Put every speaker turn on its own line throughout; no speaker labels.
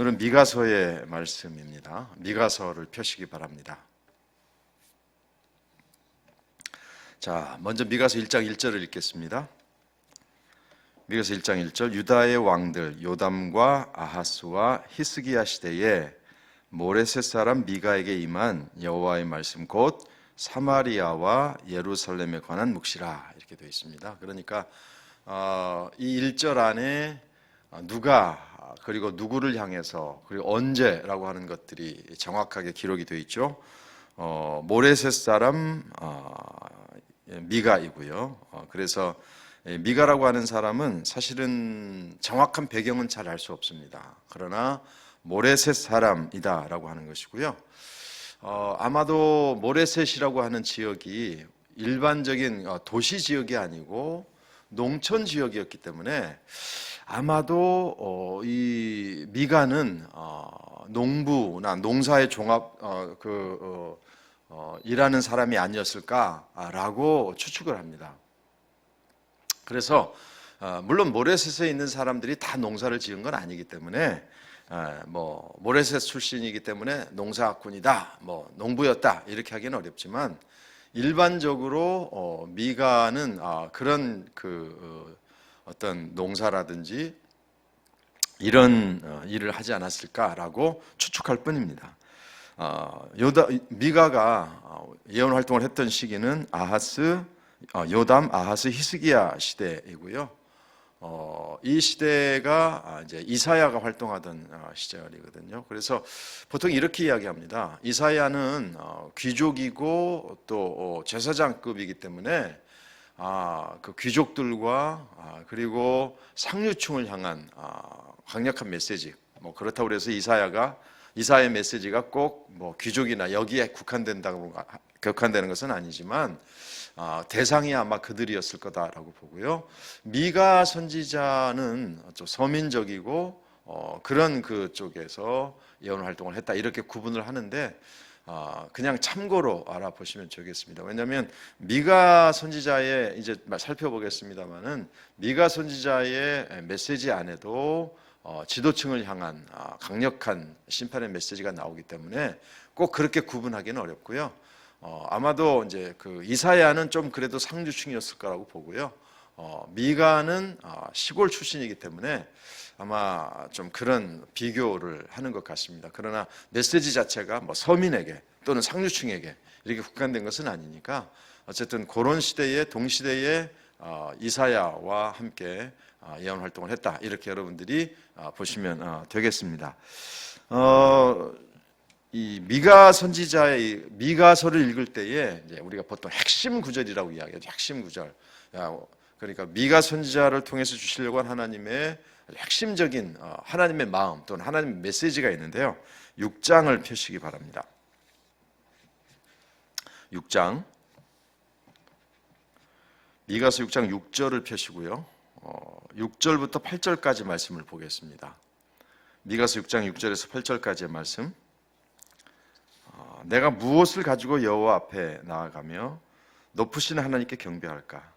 오늘은 미가서의 말씀입니다. 미가서를 펴시기 바랍니다. 자, 먼저 미가서 1장 1절을 읽겠습니다. 미가서 1장 1절. 유다의 왕들 요담과 아하스와 히스기야 시대에 모레셋 사람 미가에게 임한 여호와의 말씀 곧 사마리아와 예루살렘에 관한 묵시라, 이렇게 되어 있습니다. 그러니까 이 1절 안에 누가, 그리고 누구를 향해서, 그리고 언제라고 하는 것들이 정확하게 기록이 되어 있죠. 모레셋 사람 미가이고요. 그래서 미가라고 하는 사람은 사실은 정확한 배경은 잘 알 수 없습니다. 그러나 모레셋 사람이다라고 하는 것이고요. 아마도 모레셋이라고 하는 지역이 일반적인 도시 지역이 아니고 농촌 지역이었기 때문에 아마도 이 미가는 농부나 농사의 종합 일하는 사람이 아니었을까라고 추측을 합니다. 그래서 물론 모레셋에 있는 사람들이 다 농사를 지은 건 아니기 때문에 모레셋 출신이기 때문에 농사꾼이다, 농부였다 이렇게 하기는 어렵지만 일반적으로 미가는 그런 어떤 농사라든지 이런 일을 하지 않았을까라고 추측할 뿐입니다. 미가가 예언 활동을 했던 시기는 요담, 아하스, 히스기야 시대이고요. 이 시대가 이제 이사야가 활동하던 시절이거든요. 그래서 보통 이렇게 이야기합니다. 이사야는 귀족이고 또 제사장급이기 때문에 그 귀족들과 그리고 상류층을 향한 강력한 메시지, 그렇다고 해서 이사야의 메시지가 꼭 귀족이나 여기에 국한되는 것은 아니지만 대상이 아마 그들이었을 거다라고 보고요. 미가 선지자는 좀 서민적이고 그런 그쪽에서 예언 활동을 했다, 이렇게 구분을 하는데 그냥 참고로 알아보시면 좋겠습니다. 왜냐하면 미가 선지자의, 이제 살펴보겠습니다만은 미가 선지자의 메시지 안에도 지도층을 향한 강력한 심판의 메시지가 나오기 때문에 꼭 그렇게 구분하기는 어렵고요. 아마도 이제 그 이사야는 좀 그래도 상류층이었을 거라고 보고요. 미가는 시골 출신이기 때문에 아마 좀 그런 비교를 하는 것 같습니다. 그러나 메시지 자체가 서민에게 또는 상류층에게 이렇게 국한된 것은 아니니까 어쨌든 그런 시대에 동시대에 이사야와 함께 예언 활동을 했다, 이렇게 여러분들이 보시면 되겠습니다. 이 미가 선지자의 미가서를 읽을 때에 이제 우리가 보통 핵심 구절이라고 이야기하죠. 핵심 구절. 그러니까 미가 선지자를 통해서 주시려고 한 하나님의 핵심적인 하나님의 마음 또는 하나님의 메시지가 있는데요. 6장을 펴시기 바랍니다. 6장. 미가서 6장 6절을 펴시고요. 6절부터 8절까지 말씀을 보겠습니다. 미가서 6장 6절에서 8절까지의 말씀. 내가 무엇을 가지고 여호와 앞에 나아가며 높으신 하나님께 경배할까?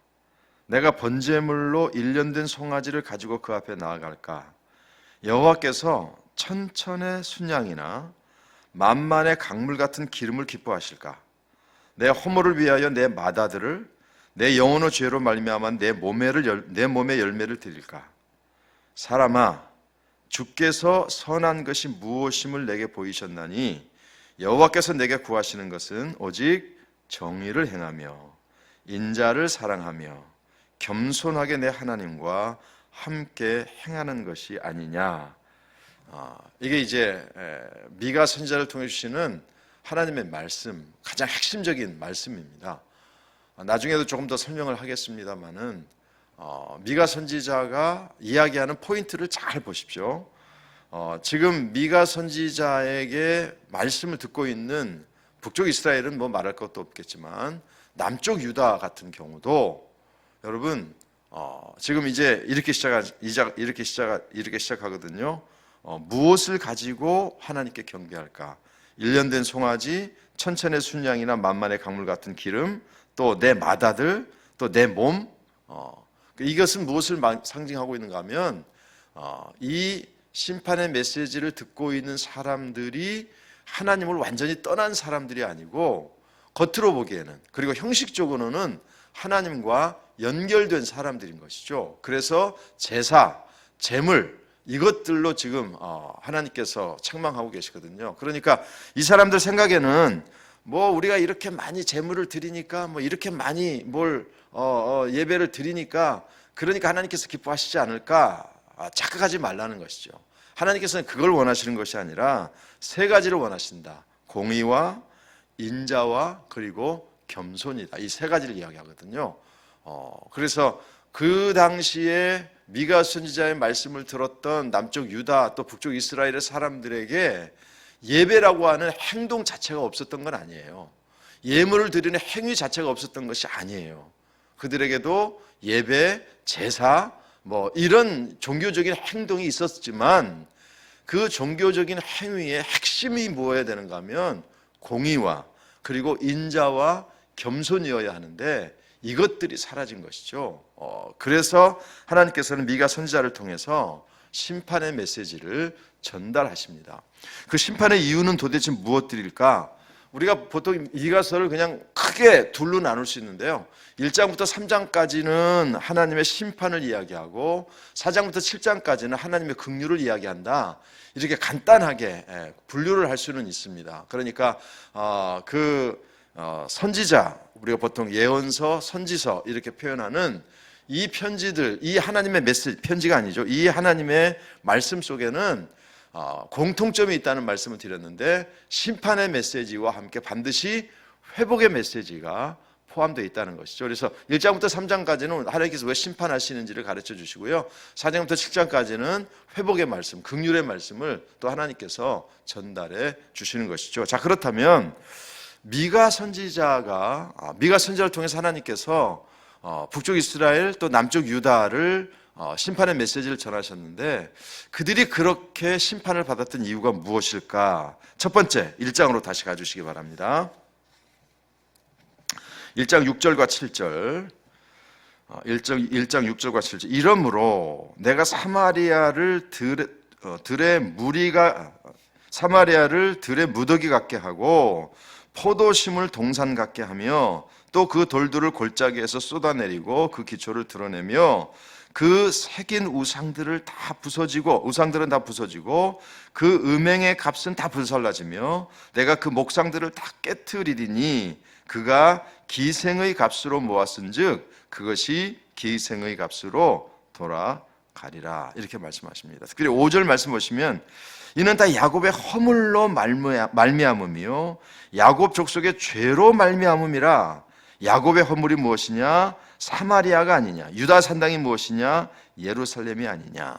내가 번제물로 1년 된 송아지를 가지고 그 앞에 나아갈까? 여호와께서 천천의 순양이나 만만의 강물 같은 기름을 기뻐하실까? 내 허물을 위하여 내 맏아들을, 내 영혼의 죄로 말미암아 내 몸의 열매를 드릴까? 사람아, 주께서 선한 것이 무엇임을 내게 보이셨나니 여호와께서 내게 구하시는 것은 오직 정의를 행하며 인자를 사랑하며 겸손하게 내 하나님과 함께 행하는 것이 아니냐. 이게 이제 미가 선지자를 통해 주시는 하나님의 말씀, 가장 핵심적인 말씀입니다. 나중에도 조금 더 설명을 하겠습니다만은 미가 선지자가 이야기하는 포인트를 잘 보십시오. 지금 미가 선지자에게 말씀을 듣고 있는 북쪽 이스라엘은 말할 것도 없겠지만 남쪽 유다 같은 경우도 여러분 지금 이제 이렇게 시작하거든요. 무엇을 가지고 하나님께 경배할까? 1년 된 송아지, 천천의 순양이나 만만의 강물 같은 기름, 또 내 맏아들, 또 내 몸. 이것은 무엇을 상징하고 있는가 하면 이 심판의 메시지를 듣고 있는 사람들이 하나님을 완전히 떠난 사람들이 아니고 겉으로 보기에는, 그리고 형식적으로는 하나님과 연결된 사람들인 것이죠. 그래서 제사, 제물, 이것들로 지금 하나님께서 책망하고 계시거든요. 그러니까 이 사람들 생각에는 뭐 우리가 이렇게 많이 제물을 드리니까, 뭐 이렇게 많이 예배를 드리니까, 그러니까 하나님께서 기뻐하시지 않을까 착각하지 말라는 것이죠. 하나님께서는 그걸 원하시는 것이 아니라 세 가지를 원하신다. 공의와 인자와 그리고 겸손이다. 이 세 가지를 이야기하거든요. 그래서 그 당시에 미가 선지자의 말씀을 들었던 남쪽 유다 또 북쪽 이스라엘의 사람들에게 예배라고 하는 행동 자체가 없었던 건 아니에요. 예물을 드리는 행위 자체가 없었던 것이 아니에요. 그들에게도 예배, 제사, 뭐 이런 종교적인 행동이 있었지만 그 종교적인 행위의 핵심이 뭐여야 되는가 하면 공의와 그리고 인자와 겸손이어야 하는데 이것들이 사라진 것이죠. 그래서 하나님께서는 미가 선지자를 통해서 심판의 메시지를 전달하십니다. 그 심판의 이유는 도대체 무엇들일까? 우리가 보통 미가서를 그냥 크게 둘로 나눌 수 있는데요. 1장부터 3장까지는 하나님의 심판을 이야기하고 4장부터 7장까지는 하나님의 긍휼을 이야기한다. 이렇게 간단하게 분류를 할 수는 있습니다. 그러니까 선지자, 우리가 보통 예언서, 선지서 이렇게 표현하는 이 편지들, 이 하나님의 메시지, 편지가 아니죠. 이 하나님의 말씀 속에는 공통점이 있다는 말씀을 드렸는데 심판의 메시지와 함께 반드시 회복의 메시지가 포함되어 있다는 것이죠. 그래서 1장부터 3장까지는 하나님께서 왜 심판하시는지를 가르쳐 주시고요. 4장부터 7장까지는 회복의 말씀, 긍휼의 말씀을 또 하나님께서 전달해 주시는 것이죠. 자, 그렇다면 미가 선지자를 통해서 하나님께서 북쪽 이스라엘 또 남쪽 유다를 심판의 메시지를 전하셨는데 그들이 그렇게 심판을 받았던 이유가 무엇일까? 첫 번째, 1장으로 다시 가주시기 바랍니다. 1장 6절과 7절. 1장 6절과 7절. 이러므로 내가 사마리아를 들의 무더기 같게 하고 포도심을 동산 같게 하며 또 그 돌들을 골짜기에서 쏟아내리고 그 기초를 드러내며 그 새긴 우상들은 다 부서지고 그 음행의 값은 다 불살라지며 내가 그 목상들을 다 깨트리리니 그가 기생의 값으로 모았은즉 그것이 기생의 값으로 돌아가리라. 이렇게 말씀하십니다. 그리고 5절 말씀 보시면 이는 다 야곱의 허물로 말미암음이요 야곱 족속의 죄로 말미암음이라. 야곱의 허물이 무엇이냐? 사마리아가 아니냐? 유다 산당이 무엇이냐? 예루살렘이 아니냐?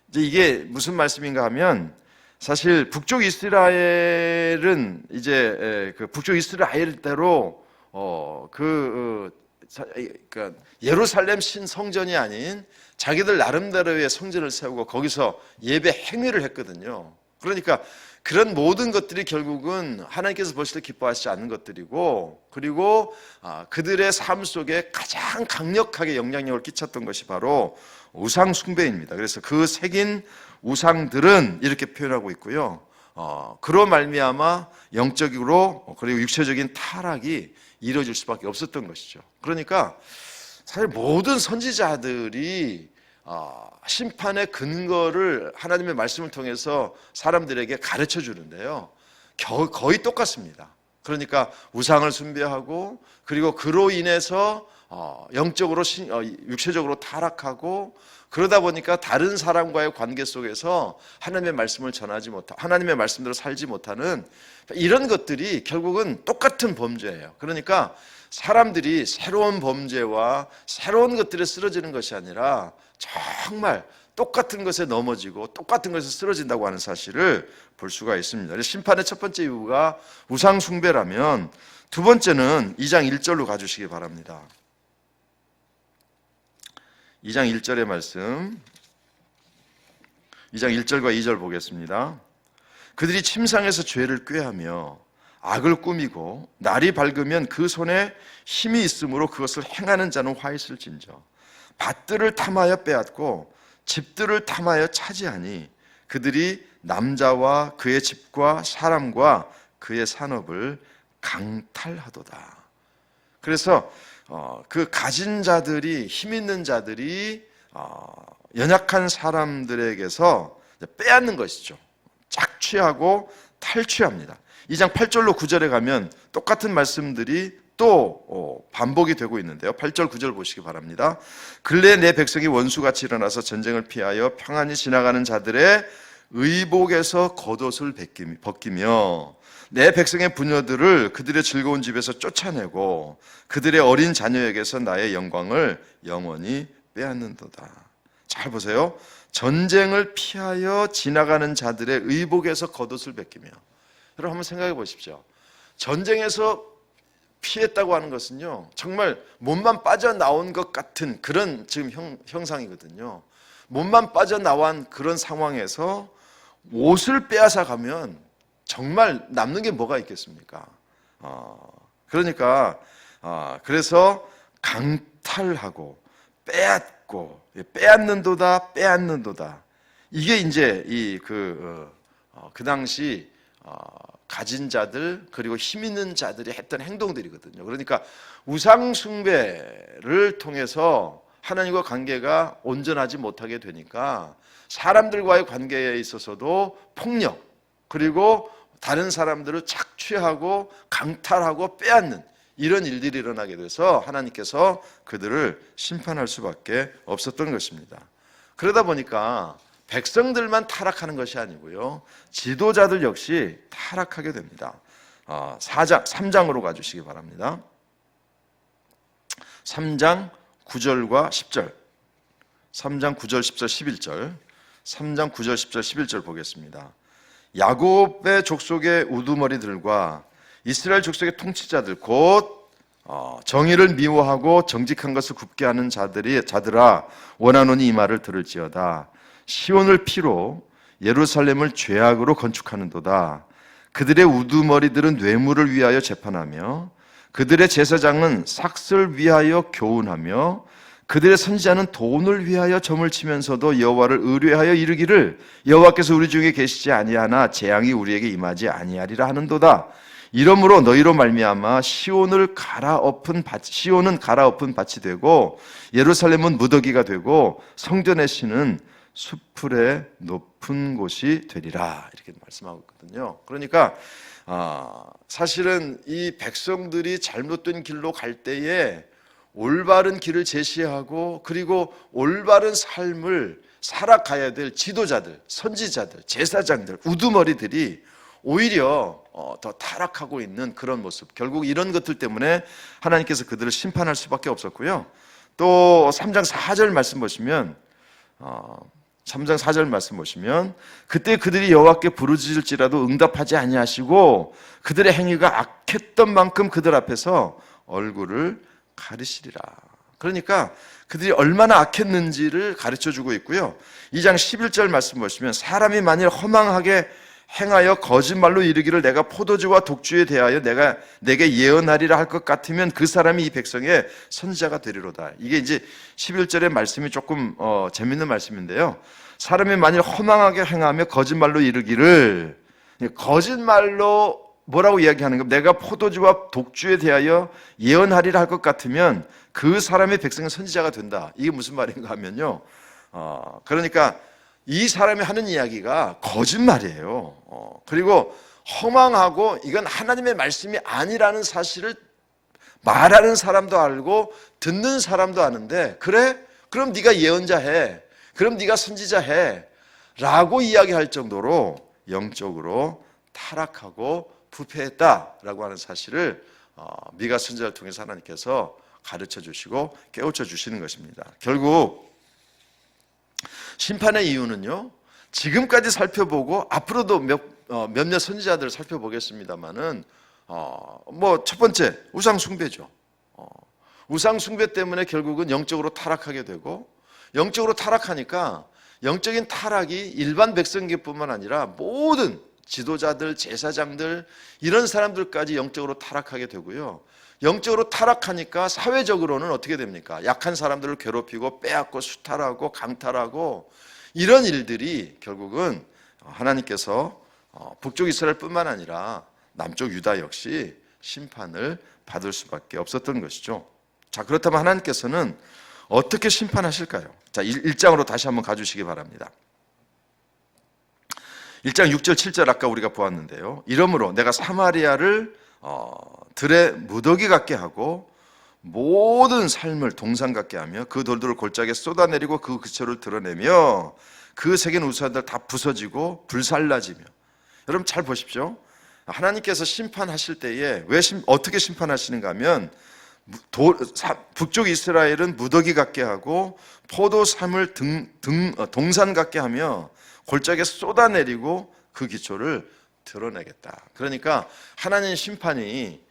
이제 이게 무슨 말씀인가 하면 사실 북쪽 이스라엘은 이제 그 북쪽 이스라엘대로 예루살렘 신성전이 아닌 자기들 나름대로의 성전을 세우고 거기서 예배 행위를 했거든요. 그러니까 그런 모든 것들이 결국은 하나님께서 보실 때 기뻐하시지 않는 것들이고, 그리고 그들의 삶 속에 가장 강력하게 영향력을 끼쳤던 것이 바로 우상 숭배입니다. 그래서 그 새긴 우상들은 이렇게 표현하고 있고요. 그로 말미암아 영적으로 그리고 육체적인 타락이 이루어질 수밖에 없었던 것이죠. 그러니까 사실 모든 선지자들이 심판의 근거를 하나님의 말씀을 통해서 사람들에게 가르쳐 주는데요. 거의 똑같습니다. 그러니까 우상을 숭배하고 그리고 그로 인해서 영적으로 육체적으로 타락하고 그러다 보니까 다른 사람과의 관계 속에서 하나님의 말씀을 전하지 못하고 하나님의 말씀대로 살지 못하는 이런 것들이 결국은 똑같은 범죄예요. 그러니까 사람들이 새로운 범죄와 새로운 것들에 쓰러지는 것이 아니라 정말 똑같은 것에 넘어지고 똑같은 것에 쓰러진다고 하는 사실을 볼 수가 있습니다. 심판의 첫 번째 이유가 우상 숭배라면 두 번째는 2장 1절로 가주시기 바랍니다. 2장 1절의 말씀, 2장 1절과 2절 보겠습니다. 그들이 침상에서 죄를 꾀하며 악을 꾸미고 날이 밝으면 그 손에 힘이 있으므로 그것을 행하는 자는 화 있을진저 밭들을 탐하여 빼앗고 집들을 탐하여 차지하니 그들이 남자와 그의 집과 사람과 그의 산업을 강탈하도다. 그래서 그 가진 자들이, 힘 있는 자들이 연약한 사람들에게서 빼앗는 것이죠. 착취하고 탈취합니다. 2장 8절로 9절에 가면 똑같은 말씀들이 또 반복이 되고 있는데요. 8절 9절 보시기 바랍니다. 근래 내 백성이 원수같이 일어나서 전쟁을 피하여 평안히 지나가는 자들의 의복에서 겉옷을 벗기며 내 백성의 부녀들을 그들의 즐거운 집에서 쫓아내고 그들의 어린 자녀에게서 나의 영광을 영원히 빼앗는도다. 잘 보세요. 전쟁을 피하여 지나가는 자들의 의복에서 겉옷을 벗기며. 여러분 한번 생각해 보십시오. 전쟁에서 피했다고 하는 것은요, 정말 몸만 빠져나온 것 같은 그런 지금 형상이거든요. 몸만 빠져나온 그런 상황에서 옷을 빼앗아 가면 정말 남는 게 뭐가 있겠습니까? 그러니까 그래서 강탈하고 빼앗고 빼앗는도다 빼앗는도다. 이게 이제 그 당시 가진 자들 그리고 힘 있는 자들이 했던 행동들이거든요. 그러니까 우상 숭배를 통해서 하나님과 관계가 온전하지 못하게 되니까 사람들과의 관계에 있어서도 폭력 그리고 다른 사람들을 착취하고 강탈하고 빼앗는 이런 일들이 일어나게 돼서 하나님께서 그들을 심판할 수밖에 없었던 것입니다. 그러다 보니까 백성들만 타락하는 것이 아니고요, 지도자들 역시 타락하게 됩니다. 3장으로 가주시기 바랍니다. 3장 9절과 10절 3장 9절 10절 11절 3장 9절 10절 11절 보겠습니다. 야곱의 족속의 우두머리들과 이스라엘 족속의 통치자들 곧 정의를 미워하고 정직한 것을 굽게 하는 자들아 원하노니 이 말을 들을지어다. 시온을 피로 예루살렘을 죄악으로 건축하는도다. 그들의 우두머리들은 뇌물을 위하여 재판하며 그들의 제사장은 삭슬 위하여 교훈하며 그들의 선지자는 돈을 위하여 점을 치면서도 여호와를 의뢰하여 이르기를 여호와께서 우리 중에 계시지 아니하나 재앙이 우리에게 임하지 아니하리라 하는도다. 이러므로 너희로 말미암아 시온은 갈아엎은 밭이 되고 예루살렘은 무더기가 되고 성전의 신은 수풀의 높은 곳이 되리라. 이렇게 말씀하고 있거든요. 그러니까 사실은 이 백성들이 잘못된 길로 갈 때에 올바른 길을 제시하고 그리고 올바른 삶을 살아가야 될 지도자들, 선지자들, 제사장들, 우두머리들이 오히려 더 타락하고 있는 그런 모습. 결국 이런 것들 때문에 하나님께서 그들을 심판할 수밖에 없었고요. 또 3장 4절 말씀 보시면 3장 4절 말씀 보시면 그때 그들이 여호와께 부르짖을지라도 응답하지 아니하시고 그들의 행위가 악했던 만큼 그들 앞에서 얼굴을 가리시리라. 그러니까 그들이 얼마나 악했는지를 가르쳐주고 있고요. 2장 11절 말씀 보시면 사람이 만일 허망하게 행하여 거짓말로 이르기를 내가 포도주와 독주에 대하여 내게 예언하리라 할 것 같으면 그 사람이 이 백성의 선지자가 되리로다. 이게 이제 11절의 말씀이 조금 재밌는 말씀인데요. 사람이 만일 허망하게 행하며 거짓말로 이르기를, 거짓말로 뭐라고 이야기하는 겁니까? 내가 포도주와 독주에 대하여 예언하리라 할 것 같으면 그 사람의 백성의 선지자가 된다. 이게 무슨 말인가 하면요, 그러니까 이 사람이 하는 이야기가 거짓말이에요. 그리고 허망하고 이건 하나님의 말씀이 아니라는 사실을 말하는 사람도 알고 듣는 사람도 아는데, 그래? 그럼 네가 예언자 해. 그럼 네가 선지자 해. 라고 이야기할 정도로 영적으로 타락하고 부패했다라고 하는 사실을 미가 선지자를 통해서 하나님께서 가르쳐 주시고 깨우쳐 주시는 것입니다. 결국 심판의 이유는요, 지금까지 살펴보고 앞으로도 몇몇 선지자들을 살펴보겠습니다만은 첫 번째 우상 숭배죠. 우상 숭배 때문에 결국은 영적으로 타락하게 되고, 영적으로 타락하니까 영적인 타락이 일반 백성계뿐만 아니라 모든 지도자들, 제사장들 이런 사람들까지 영적으로 타락하게 되고요. 영적으로 타락하니까 사회적으로는 어떻게 됩니까? 약한 사람들을 괴롭히고 빼앗고 수탈하고 강탈하고 이런 일들이 결국은 하나님께서 북쪽 이스라엘뿐만 아니라 남쪽 유다 역시 심판을 받을 수밖에 없었던 것이죠. 자, 그렇다면 하나님께서는 어떻게 심판하실까요? 자, 1장으로 다시 한번 가주시기 바랍니다. 1장 6절 7절 아까 우리가 보았는데요. 이러므로 내가 사마리아를 들의 무더기 같게 하고 모든 삶을 동산 같게 하며 그 돌들을 골짜기에 쏟아내리고 그 기초를 드러내며 그 새긴 우사들 다 부서지고 불살라지며. 여러분 잘 보십시오. 하나님께서 심판하실 때에 어떻게 심판하시는가 하면 북쪽 이스라엘은 무더기 같게 하고 포도삼을 동산 같게 하며 골짜기에 쏟아내리고 그 기초를 드러내겠다. 그러니까 하나님 심판이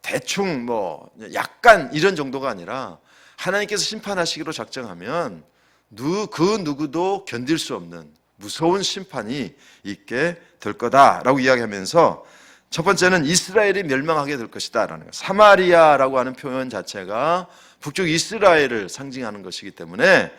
대충 약간 이런 정도가 아니라 하나님께서 심판하시기로 작정하면 그 누구도 견딜 수 없는 무서운 심판이 있게 될 거다라고 이야기하면서 첫 번째는 이스라엘이 멸망하게 될 것이다 라는 거예요. 사마리아라고 하는 표현 자체가 북쪽 이스라엘을 상징하는 것이기 때문에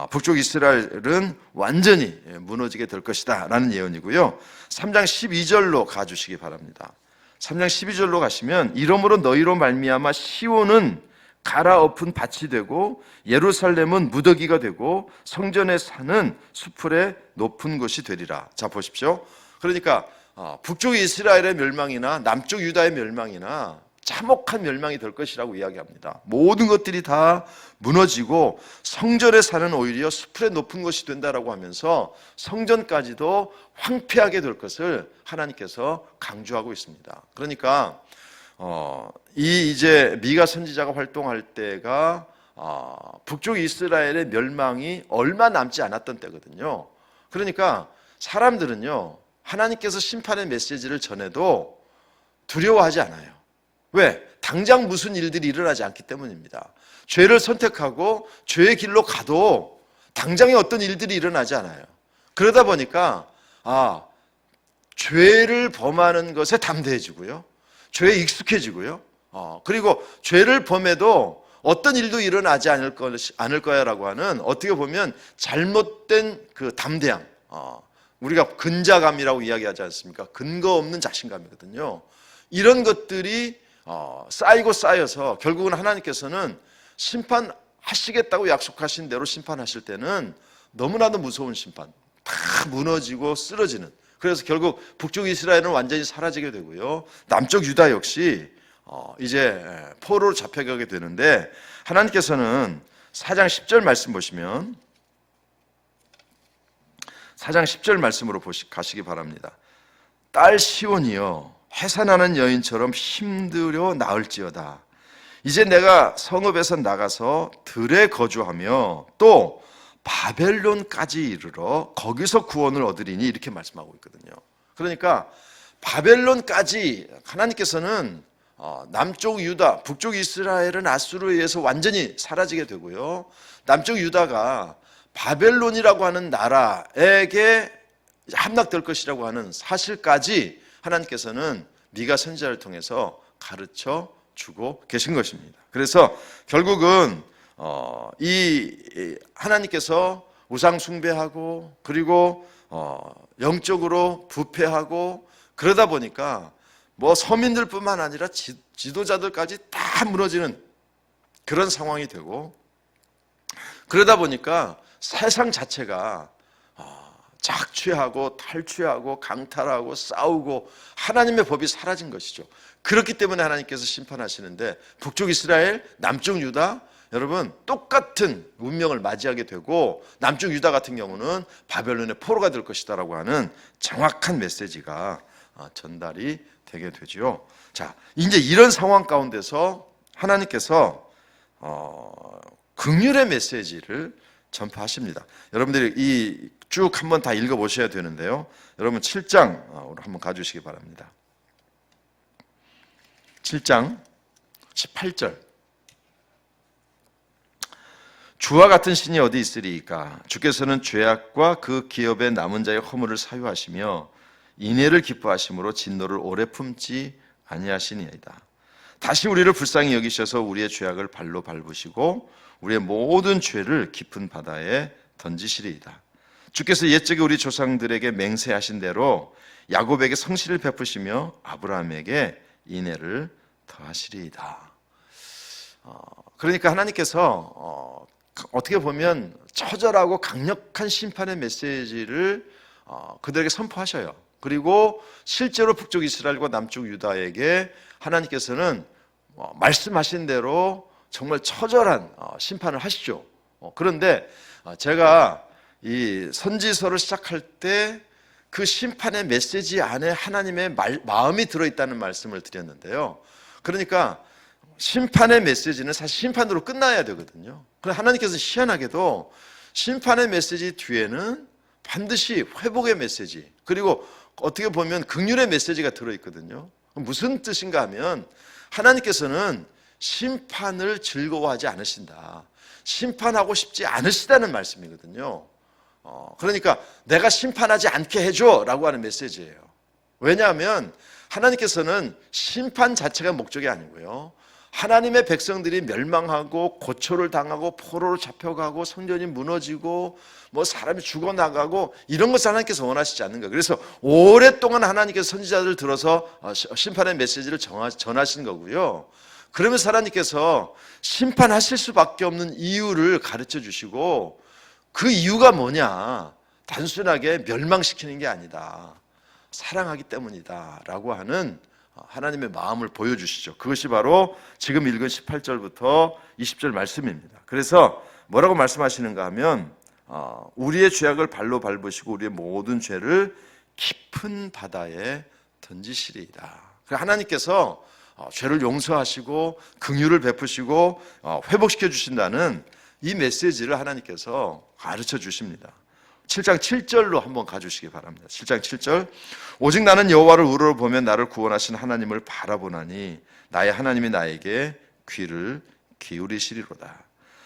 북쪽 이스라엘은 완전히 무너지게 될 것이다 라는 예언이고요. 3장 12절로 가주시기 바랍니다. 3장 12절로 가시면 이러므로 너희로 말미암아 시온은 갈아엎은 밭이 되고 예루살렘은 무더기가 되고 성전의 산은 수풀의 높은 곳이 되리라. 자, 보십시오. 그러니까 북쪽 이스라엘의 멸망이나 남쪽 유다의 멸망이나 참혹한 멸망이 될 것이라고 이야기합니다. 모든 것들이 다 무너지고 성전의 산은 오히려 수풀의 높은 곳이 된다라고 하면서 성전까지도 황폐하게 될 것을 하나님께서 강조하고 있습니다. 그러니까 이제 미가 선지자가 활동할 때가 북쪽 이스라엘의 멸망이 얼마 남지 않았던 때거든요. 그러니까 사람들은요, 하나님께서 심판의 메시지를 전해도 두려워하지 않아요. 왜? 당장 무슨 일들이 일어나지 않기 때문입니다. 죄를 선택하고 죄의 길로 가도 당장에 어떤 일들이 일어나지 않아요. 그러다 보니까 죄를 범하는 것에 담대해지고요, 죄에 익숙해지고요, 그리고 죄를 범해도 어떤 일도 일어나지 않을 거야라고 하는, 어떻게 보면 잘못된 그 담대함, 우리가 근자감이라고 이야기하지 않습니까? 근거 없는 자신감이거든요. 이런 것들이 쌓이고 쌓여서 결국은 하나님께서는 심판하시겠다고 약속하신 대로 심판하실 때는 너무나도 무서운 심판, 다 무너지고 쓰러지는, 그래서 결국 북쪽 이스라엘은 완전히 사라지게 되고요, 남쪽 유다 역시 이제 포로로 잡혀가게 되는데, 하나님께서는 4장 10절 말씀 보시면 4장 10절 말씀으로 가시기 바랍니다. 딸 시온이여 해산하는 여인처럼 힘들여 나을지어다. 이제 내가 성읍에서 나가서 들에 거주하며 또 바벨론까지 이르러 거기서 구원을 얻으리니, 이렇게 말씀하고 있거든요. 그러니까 바벨론까지 하나님께서는 남쪽 유다, 북쪽 이스라엘은 아수르에 의해서 완전히 사라지게 되고요, 남쪽 유다가 바벨론이라고 하는 나라에게 함락될 것이라고 하는 사실까지 하나님께서는 미가 선지자를 통해서 가르쳐 주고 계신 것입니다. 그래서 결국은 이 하나님께서 우상 숭배하고 그리고 영적으로 부패하고 그러다 보니까 서민들뿐만 아니라 지도자들까지 다 무너지는 그런 상황이 되고, 그러다 보니까 세상 자체가 착취하고 탈취하고 강탈하고 싸우고 하나님의 법이 사라진 것이죠. 그렇기 때문에 하나님께서 심판하시는데 북쪽 이스라엘, 남쪽 유다, 여러분 똑같은 운명을 맞이하게 되고, 남쪽 유다 같은 경우는 바벨론의 포로가 될 것이다라고 하는 정확한 메시지가 전달이 되게 되죠. 자, 이제 이런 상황 가운데서 하나님께서 긍휼의 메시지를 전파하십니다. 여러분들이 이 쭉 한번 다 읽어보셔야 되는데요, 여러분 7장으로 한번 가주시기 바랍니다. 7장 18절. 주와 같은 신이 어디 있으리이까? 주께서는 죄악과 그 기업의 남은 자의 허물을 사유하시며 인애를 기뻐하심으로 진노를 오래 품지 아니하시니이다. 다시 우리를 불쌍히 여기셔서 우리의 죄악을 발로 밟으시고 우리의 모든 죄를 깊은 바다에 던지시리이다. 주께서 옛적에 우리 조상들에게 맹세하신 대로 야곱에게 성실을 베푸시며 아브라함에게 인애를 더하시리이다. 그러니까 하나님께서 어떻게 보면 처절하고 강력한 심판의 메시지를 그들에게 선포하셔요. 그리고 실제로 북쪽 이스라엘과 남쪽 유다에게 하나님께서는 말씀하신 대로 정말 처절한 심판을 하시죠. 그런데 제가 이 선지서를 시작할 때 그 심판의 메시지 안에 하나님의 마음이 들어있다는 말씀을 드렸는데요. 그러니까 심판의 메시지는 사실 심판으로 끝나야 되거든요. 그런데 하나님께서 희한하게도 심판의 메시지 뒤에는 반드시 회복의 메시지, 그리고 어떻게 보면 긍휼의 메시지가 들어있거든요. 무슨 뜻인가 하면 하나님께서는 심판을 즐거워하지 않으신다, 심판하고 싶지 않으시다는 말씀이거든요. 그러니까 내가 심판하지 않게 해줘 라고 하는 메시지예요. 왜냐하면 하나님께서는 심판 자체가 목적이 아니고요, 하나님의 백성들이 멸망하고 고초를 당하고 포로로 잡혀가고 성전이 무너지고 뭐 사람이 죽어나가고 이런 것을 하나님께서 원하시지 않는 거예요. 그래서 오랫동안 하나님께서 선지자들을 들어서 심판의 메시지를 전하신 거고요. 그러면서 하나님께서 심판하실 수밖에 없는 이유를 가르쳐 주시고, 그 이유가 뭐냐, 단순하게 멸망시키는 게 아니다, 사랑하기 때문이다 라고 하는 하나님의 마음을 보여주시죠. 그것이 바로 지금 읽은 18절부터 20절 말씀입니다. 그래서 뭐라고 말씀하시는가 하면 우리의 죄악을 발로 밟으시고 우리의 모든 죄를 깊은 바다에 던지시리이다. 하나님께서 죄를 용서하시고 긍휼을 베푸시고 회복시켜 주신다는 이 메시지를 하나님께서 가르쳐 주십니다. 7장 7절로 한번 가주시기 바랍니다. 7장 7절. 오직 나는 여호와를 우러러보며 나를 구원하신 하나님을 바라보나니 나의 하나님이 나에게 귀를 기울이시리로다.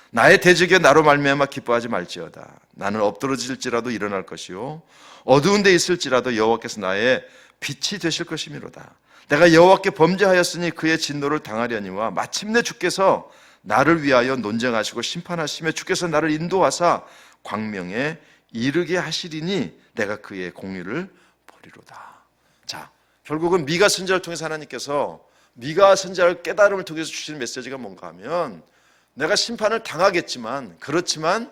나의 대적에 나로 말미암아 기뻐하지 말지어다. 나는 엎드러질지라도 일어날 것이요 어두운 데 있을지라도 여호와께서 나의 빛이 되실 것이미로다. 내가 여호와께 범죄하였으니 그의 진노를 당하려니와 마침내 주께서 나를 위하여 논쟁하시고 심판하시며 주께서 나를 인도하사 광명에 이르게 하시리니 내가 그의 공의를 보리로다. 자, 결국은 미가 선지자를 통해서 하나님께서 미가 선지자를 깨달음을 통해서 주시는 메시지가 뭔가 하면, 내가 심판을 당하겠지만, 그렇지만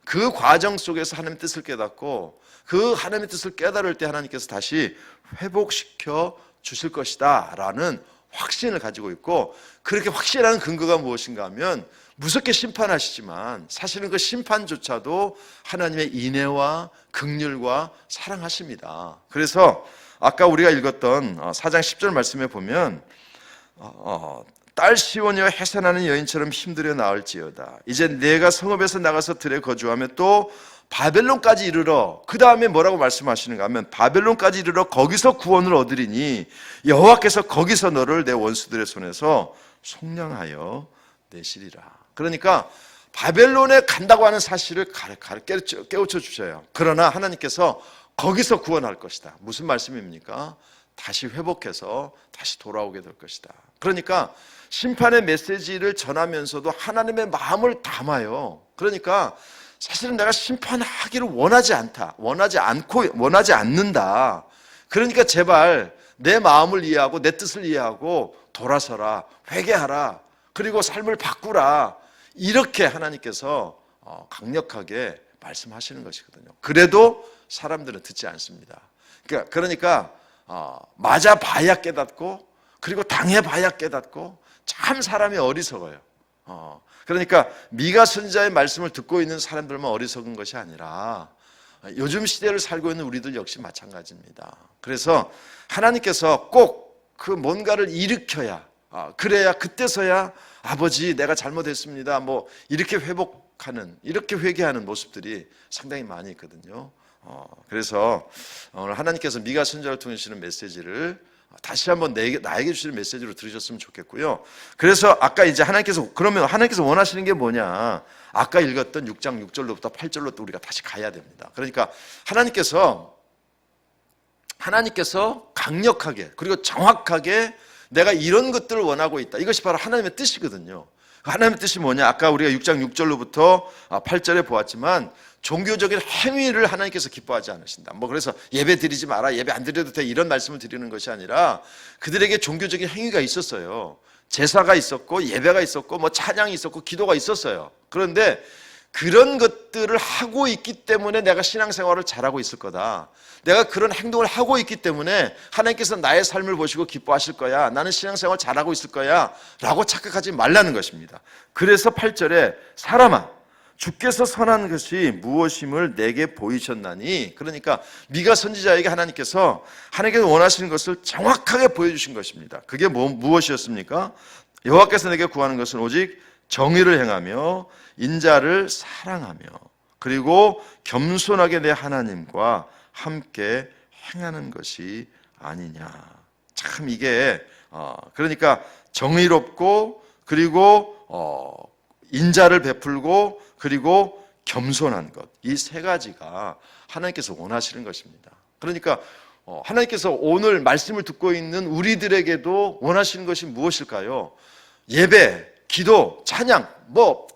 그 과정 속에서 하나님의 뜻을 깨닫고 그 하나님의 뜻을 깨달을 때 하나님께서 다시 회복시켜 주실 것이다 라는 확신을 가지고 있고, 그렇게 확신하는 근거가 무엇인가 하면 무섭게 심판하시지만 사실은 그 심판조차도 하나님의 인애와 긍휼과 사랑하십니다. 그래서 아까 우리가 읽었던 4장 10절 말씀에 보면 딸 시온이여 해산하는 여인처럼 힘들여 나을지어다. 이제 내가 성읍에서 나가서 들에 거주하며 또 바벨론까지 이르러, 그 다음에 뭐라고 말씀하시는가 하면 바벨론까지 이르러 거기서 구원을 얻으리니 여호와께서 거기서 너를 내 원수들의 손에서 속량하여 내시리라. 그러니까 바벨론에 간다고 하는 사실을 깨우쳐 주셔요. 그러나 하나님께서 거기서 구원할 것이다. 무슨 말씀입니까? 다시 회복해서 다시 돌아오게 될 것이다. 그러니까 심판의 메시지를 전하면서도 하나님의 마음을 담아요. 그러니까 사실은 내가 심판하기를 원하지 않는다. 그러니까 제발 내 마음을 이해하고 내 뜻을 이해하고 돌아서라, 회개하라, 그리고 삶을 바꾸라, 이렇게 하나님께서 강력하게 말씀하시는 것이거든요. 그래도 사람들은 듣지 않습니다. 그러니까 맞아봐야 깨닫고, 그리고 당해봐야 깨닫고, 참 사람이 어리석어요. 그러니까 미가 선지자의 말씀을 듣고 있는 사람들만 어리석은 것이 아니라 요즘 시대를 살고 있는 우리들 역시 마찬가지입니다. 그래서 하나님께서 꼭 그 뭔가를 일으켜야, 그래야 그때서야 아버지 내가 잘못했습니다, 뭐 이렇게 회복하는, 이렇게 회개하는 모습들이 상당히 많이 있거든요. 그래서 오늘 하나님께서 미가 선지자를 통해 주시는 메시지를 다시 한번 나에게 주시는 메시지로 들으셨으면 좋겠고요. 그래서 아까 이제 그러면 하나님께서 원하시는 게 뭐냐? 아까 읽었던 6장 6절로부터 8절로 또 우리가 다시 가야 됩니다. 그러니까 하나님께서 강력하게 그리고 정확하게 내가 이런 것들을 원하고 있다, 이것이 바로 하나님의 뜻이거든요. 하나님의 뜻이 뭐냐? 아까 우리가 6장 6절로부터 8절에 보았지만 종교적인 행위를 하나님께서 기뻐하지 않으신다. 그래서 예배 드리지 마라, 예배 안 드려도 돼, 이런 말씀을 드리는 것이 아니라 그들에게 종교적인 행위가 있었어요. 제사가 있었고 예배가 있었고 찬양이 있었고 기도가 있었어요. 그런데 그런 것들을 하고 있기 때문에 내가 신앙생활을 잘하고 있을 거다. 내가 그런 행동을 하고 있기 때문에 하나님께서 나의 삶을 보시고 기뻐하실 거야. 나는 신앙생활 잘하고 있을 거야 라고 착각하지 말라는 것입니다. 그래서 8절에 사람아 주께서 선한 것이 무엇임을 내게 보이셨나니, 그러니까 미가 선지자에게 하나님께서 원하시는 것을 정확하게 보여주신 것입니다. 그게 무엇이었습니까? 여호와께서 내게 구하는 것은 오직 정의를 행하며 인자를 사랑하며 그리고 겸손하게 내 하나님과 함께 행하는 것이 아니냐. 참 이게 그러니까 정의롭고 그리고 인자를 베풀고 그리고 겸손한 것, 이 세 가지가 하나님께서 원하시는 것입니다. 그러니까 하나님께서 오늘 말씀을 듣고 있는 우리들에게도 원하시는 것이 무엇일까요? 예배, 기도, 찬양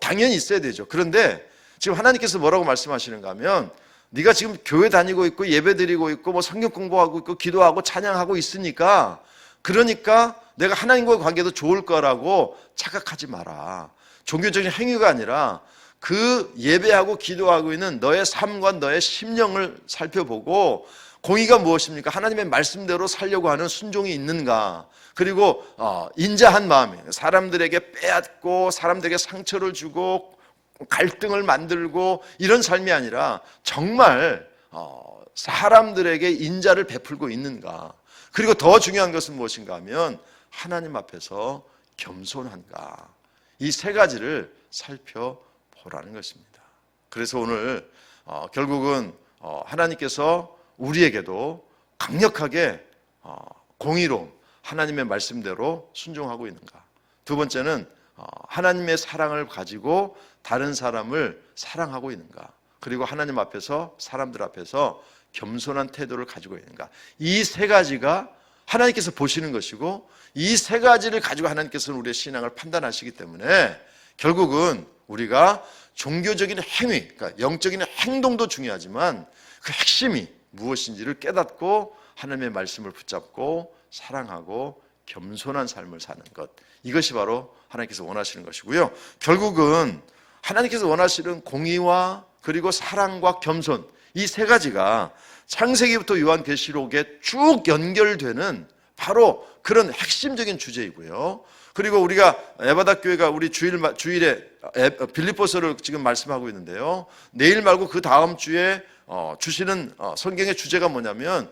당연히 있어야 되죠. 그런데 지금 하나님께서 뭐라고 말씀하시는가 하면 네가 지금 교회 다니고 있고 예배 드리고 있고 성경 공부하고 있고 기도하고 찬양하고 있으니까 그러니까 내가 하나님과의 관계도 좋을 거라고 착각하지 마라. 종교적인 행위가 아니라 그 예배하고 기도하고 있는 너의 삶과 너의 심령을 살펴보고 공의가 무엇입니까? 하나님의 말씀대로 살려고 하는 순종이 있는가? 그리고 인자한 마음이 사람들에게 빼앗고 사람들에게 상처를 주고 갈등을 만들고 이런 삶이 아니라 정말 사람들에게 인자를 베풀고 있는가? 그리고 더 중요한 것은 무엇인가 하면 하나님 앞에서 겸손한가? 이 세 가지를 살펴보라는 것입니다. 그래서 오늘 결국은 하나님께서 우리에게도 강력하게 공의로움, 하나님의 말씀대로 순종하고 있는가? 두 번째는 하나님의 사랑을 가지고 다른 사람을 사랑하고 있는가? 그리고 하나님 앞에서 사람들 앞에서 겸손한 태도를 가지고 있는가? 이 세 가지가 하나님께서 보시는 것이고 이 세 가지를 가지고 하나님께서는 우리의 신앙을 판단하시기 때문에 결국은 우리가 종교적인 행위, 그러니까 영적인 행동도 중요하지만 그 핵심이 무엇인지를 깨닫고 하나님의 말씀을 붙잡고 사랑하고 겸손한 삶을 사는 것, 이것이 바로 하나님께서 원하시는 것이고요. 결국은 하나님께서 원하시는 공의와 그리고 사랑과 겸손, 이 세 가지가 창세기부터 요한계시록에 쭉 연결되는 바로 그런 핵심적인 주제이고요. 그리고 우리가 에바다 교회가 우리 주일에 빌립보서를 지금 말씀하고 있는데요. 내일 말고 그 다음 주에 주시는 성경의 주제가 뭐냐면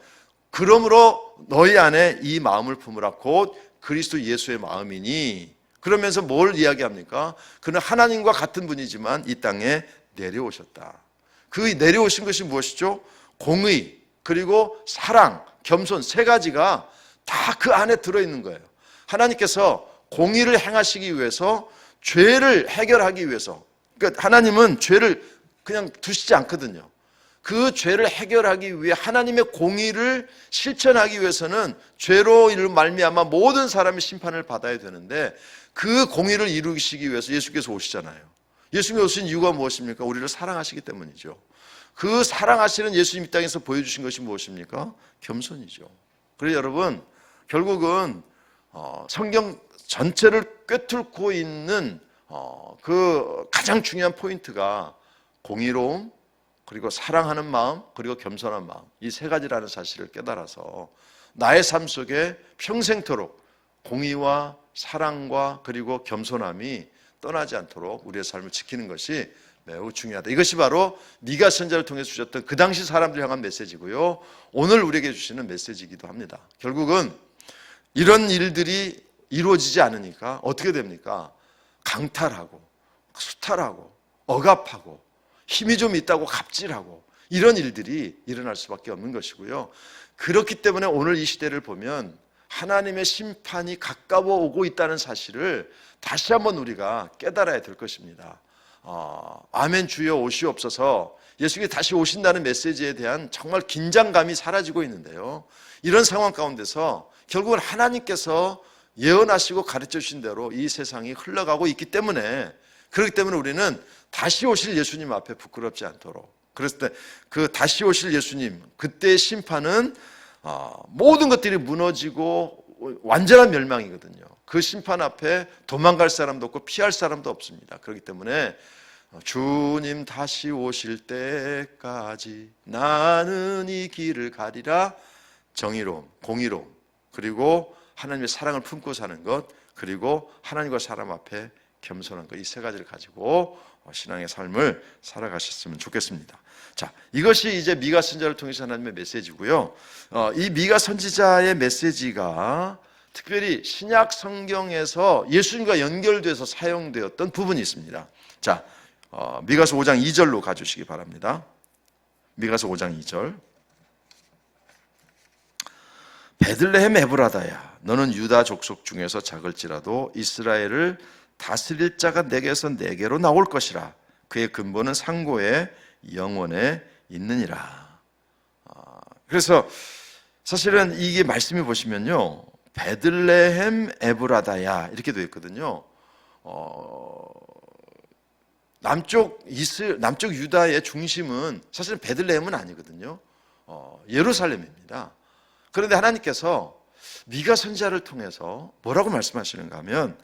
그러므로 너희 안에 이 마음을 품으라 곧 그리스도 예수의 마음이니, 그러면서 뭘 이야기합니까? 그는 하나님과 같은 분이지만 이 땅에 내려오셨다. 그 내려오신 것이 무엇이죠? 공의, 그리고 사랑, 겸손, 세 가지가 다 그 안에 들어있는 거예요. 하나님께서 공의를 행하시기 위해서, 죄를 해결하기 위해서, 그러니까 하나님은 죄를 그냥 두시지 않거든요. 그 죄를 해결하기 위해 하나님의 공의를 실천하기 위해서는 죄로 말미암아 모든 사람이 심판을 받아야 되는데 그 공의를 이루시기 위해서 예수께서 오시잖아요. 예수님이 오신 이유가 무엇입니까? 우리를 사랑하시기 때문이죠. 그 사랑하시는 예수님 이 땅에서 보여주신 것이 무엇입니까? 겸손이죠. 그래서 여러분, 결국은 성경 전체를 꿰뚫고 있는 그 가장 중요한 포인트가 공의로움, 그리고 사랑하는 마음, 그리고 겸손한 마음, 이 세 가지라는 사실을 깨달아서 나의 삶 속에 평생토록 공의와 사랑과 그리고 겸손함이 떠나지 않도록 우리의 삶을 지키는 것이 매우 중요하다. 이것이 바로 미가 선지자를 통해서 주셨던 그 당시 사람들을 향한 메시지고요, 오늘 우리에게 주시는 메시지이기도 합니다. 결국은 이런 일들이 이루어지지 않으니까 어떻게 됩니까? 강탈하고 수탈하고 억압하고 힘이 좀 있다고 갑질하고 이런 일들이 일어날 수밖에 없는 것이고요. 그렇기 때문에 오늘 이 시대를 보면 하나님의 심판이 가까워 오고 있다는 사실을 다시 한번 우리가 깨달아야 될 것입니다. 아멘 주여 오시옵소서, 예수님이 다시 오신다는 메시지에 대한 정말 긴장감이 사라지고 있는데요. 이런 상황 가운데서 결국은 하나님께서 예언하시고 가르쳐 주신 대로 이 세상이 흘러가고 있기 때문에, 그렇기 때문에 우리는 다시 오실 예수님 앞에 부끄럽지 않도록, 그랬을 때 그 다시 오실 예수님, 그때의 심판은 모든 것들이 무너지고 완전한 멸망이거든요. 그 심판 앞에 도망갈 사람도 없고 피할 사람도 없습니다. 그렇기 때문에 주님 다시 오실 때까지 나는 이 길을 가리라. 정의로움, 공의로움, 그리고 하나님의 사랑을 품고 사는 것, 그리고 하나님과 사람 앞에 겸손한 것, 이 세 가지를 가지고 신앙의 삶을 살아가셨으면 좋겠습니다. 자, 이것이 이제 미가 선지자를 통해서 하나님의 메시지고요. 이 미가 선지자의 메시지가 특별히 신약 성경에서 예수님과 연결돼서 사용되었던 부분이 있습니다. 자, 미가서 5장 2절로 가주시기 바랍니다. 미가서 5장 2절. 베들레헴 에브라다야, 너는 유다 족속 중에서 작을지라도 이스라엘을 다스릴 자가 내게서 내게로 나올 것이라. 그의 근본은 상고의 영원에 있느니라. 그래서 사실은 이게 말씀이 보시면요, 베들레헴 에브라다야 이렇게 되어 있거든요. 남쪽 유다의 중심은 사실은 베들레헴은 아니거든요. 예루살렘입니다. 그런데 하나님께서 미가 선지자를 통해서 뭐라고 말씀하시는가 하면,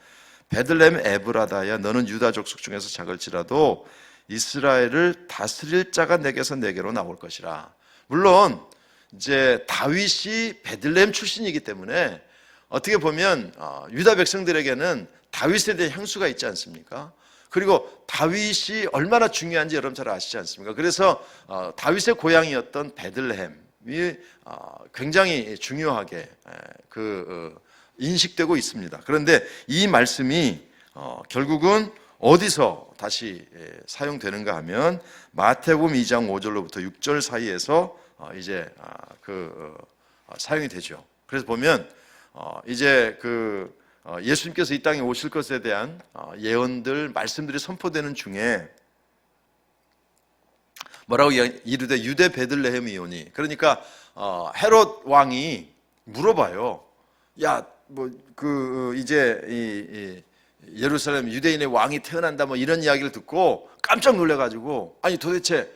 베들레헴 에브라다야, 너는 유다 족속 중에서 작을지라도 이스라엘을 다스릴 자가 내게서 내게로 나올 것이라. 물론 이제 다윗이 베들레헴 출신이기 때문에 어떻게 보면 유다 백성들에게는 다윗에 대한 향수가 있지 않습니까? 그리고 다윗이 얼마나 중요한지 여러분 잘 아시지 않습니까? 그래서 다윗의 고향이었던 베들레헴이 굉장히 중요하게 인식되고 있습니다. 그런데 이 말씀이 결국은 어디서 다시 사용되는가 하면 마태복음 2장 5절로부터 6절 사이에서 이제 사용이 되죠. 그래서 보면 이제 예수님께서 이 땅에 오실 것에 대한 예언들, 말씀들이 선포되는 중에 뭐라고 이르되 유대 베들레헴이오니, 그러니까 헤롯 왕이 물어봐요. 야, 이제 예루살렘 유대인의 왕이 태어난다, 뭐 이런 이야기를 듣고 깜짝 놀래가지고, 아니 도대체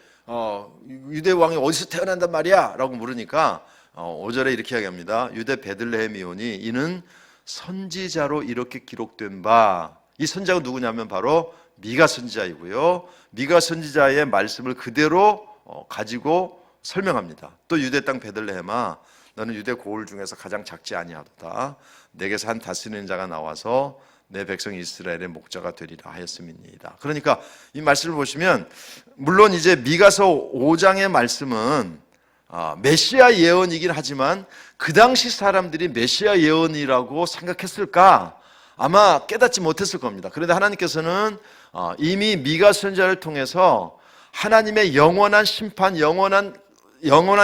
유대 왕이 어디서 태어난단 말이야? 라고 물으니까 5절에 이렇게 이야기합니다. 유대 베들레헴이오니 이는 선지자로 이렇게 기록된 바. 이 선지자가 누구냐면 바로 미가 선지자이고요. 미가 선지자의 말씀을 그대로 가지고 설명합니다. 또 유대 땅 베들레헴아, 너는 유대 고을 중에서 가장 작지 아니하도다. 내게서 한 다스리는 자가 나와서 내 백성 이스라엘의 목자가 되리라 하였음이니이다. 그러니까 이 말씀을 보시면, 물론 이제 미가서 5장의 말씀은 메시아 예언이긴 하지만 그 당시 사람들이 메시아 예언이라고 생각했을까? 아마 깨닫지 못했을 겁니다. 그런데 하나님께서는 이미 미가 선지자를 통해서 하나님의 영원한 심판, 영원한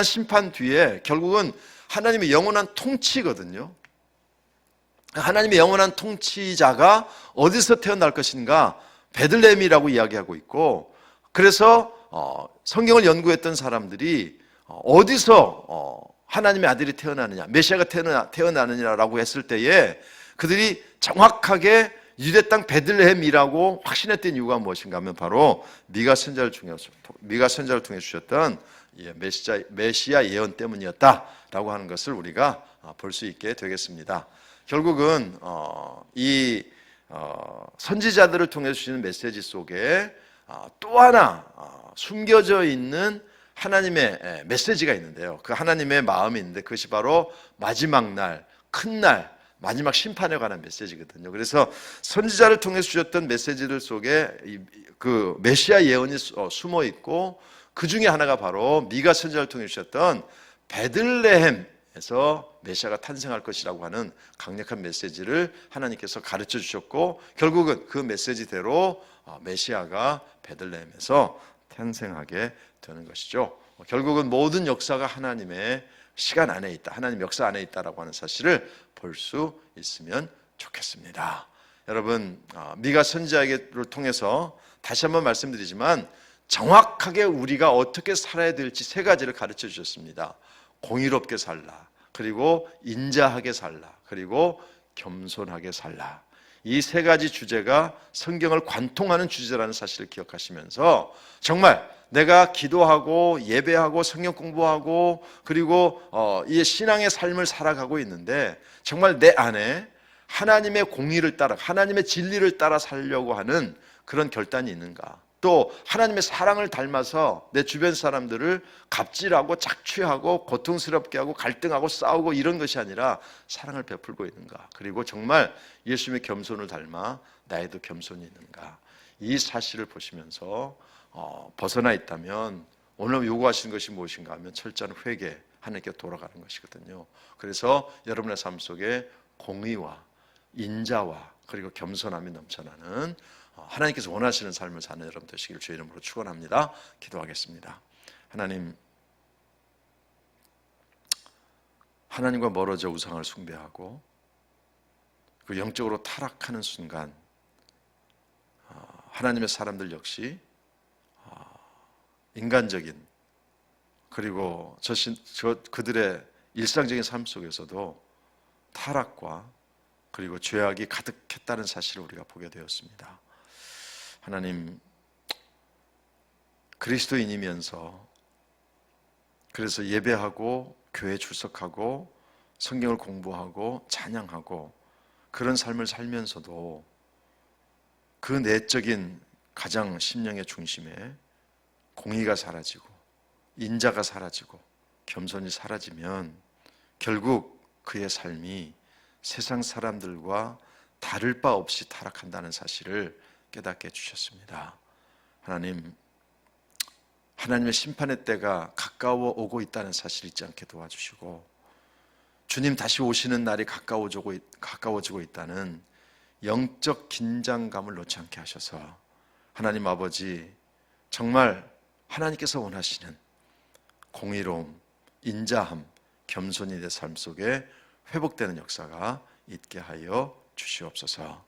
심판 뒤에 결국은 하나님의 영원한 통치거든요. 하나님의 영원한 통치자가 어디서 태어날 것인가? 베들레헴이라고 이야기하고 있고, 그래서 성경을 연구했던 사람들이 어디서 하나님의 아들이 태어나느냐, 메시아가 태어나느냐라고 했을 때에 그들이 정확하게 유대 땅 베들레헴이라고 확신했던 이유가 무엇인가 하면 바로 미가 선지자를 통해 주셨던 메시아 예언 때문이었다라고 하는 것을 우리가 볼 수 있게 되겠습니다. 결국은 이 선지자들을 통해 주시는 메시지 속에 또 하나 숨겨져 있는 하나님의 메시지가 있는데요. 그 하나님의 마음이 있는데 그것이 바로 마지막 날, 큰 날, 마지막 심판에 관한 메시지거든요. 그래서 선지자를 통해 주셨던 메시지들 속에 그 메시아 예언이 숨어 있고, 그 중에 하나가 바로 미가 선지자를 통해 주셨던 베들레헴에서 메시아가 탄생할 것이라고 하는 강력한 메시지를 하나님께서 가르쳐 주셨고, 결국은 그 메시지대로 메시아가 베들레헴에서 탄생하게 되는 것이죠. 결국은 모든 역사가 하나님의 시간 안에 있다, 하나님 역사 안에 있다라고 하는 사실을 볼 수 있으면 좋겠습니다. 여러분, 미가 선지자를 통해서 다시 한번 말씀드리지만 정확하게 우리가 어떻게 살아야 될지 세 가지를 가르쳐 주셨습니다. 공의롭게 살라, 그리고 인자하게 살라, 그리고 겸손하게 살라. 이 세 가지 주제가 성경을 관통하는 주제라는 사실을 기억하시면서 정말 내가 기도하고 예배하고 성경 공부하고 그리고 이 신앙의 삶을 살아가고 있는데 정말 내 안에 하나님의 공의를 따라 하나님의 진리를 따라 살려고 하는 그런 결단이 있는가? 또 하나님의 사랑을 닮아서 내 주변 사람들을 갑질하고 착취하고 고통스럽게 하고 갈등하고 싸우고 이런 것이 아니라 사랑을 베풀고 있는가? 그리고 정말 예수님의 겸손을 닮아 나에도 겸손이 있는가? 이 사실을 보시면서 벗어나 있다면 오늘 요구하시는 것이 무엇인가 하면 철저한 회개, 하나님께 돌아가는 것이거든요. 그래서 여러분의 삶 속에 공의와 인자와 그리고 겸손함이 넘쳐나는 하나님께서 원하시는 삶을 사는 여러분 되시기를 주의 이름으로 축원합니다. 기도하겠습니다. 하나님과 멀어져 우상을 숭배하고 그 영적으로 타락하는 순간 하나님의 사람들 역시 인간적인 그리고 그들의 일상적인 삶 속에서도 타락과 그리고 죄악이 가득했다는 사실을 우리가 보게 되었습니다. 하나님, 그리스도인이면서 그래서 예배하고 교회 출석하고 성경을 공부하고 찬양하고 그런 삶을 살면서도 그 내적인 가장 심령의 중심에 공의가 사라지고 인자가 사라지고 겸손이 사라지면 결국 그의 삶이 세상 사람들과 다를 바 없이 타락한다는 사실을 깨닫게 해주셨습니다. 하나님의 심판의 때가 가까워 오고 있다는 사실 잊지 않게 도와주시고 주님 다시 오시는 날이 가까워지고 있다는 영적 긴장감을 놓지 않게 하셔서 하나님 아버지 정말 하나님께서 원하시는 공의로움, 인자함, 겸손이 내 삶 속에 회복되는 역사가 있게 하여 주시옵소서.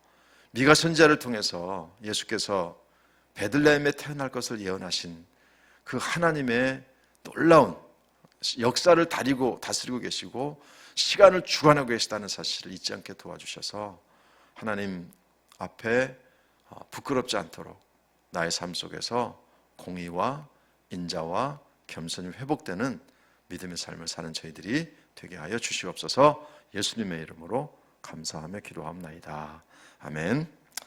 미가 선지자를 통해서 예수께서 베들레헴에 태어날 것을 예언하신 그 하나님의 놀라운 역사를 다스리고 계시고 시간을 주관하고 계시다는 사실을 잊지 않게 도와주셔서 하나님 앞에 부끄럽지 않도록 나의 삶 속에서 공의와 인자와 겸손이 회복되는 믿음의 삶을 사는 저희들이 되게 하여 주시옵소서. 예수님의 이름으로 감사하며 기도합나이다. 아멘.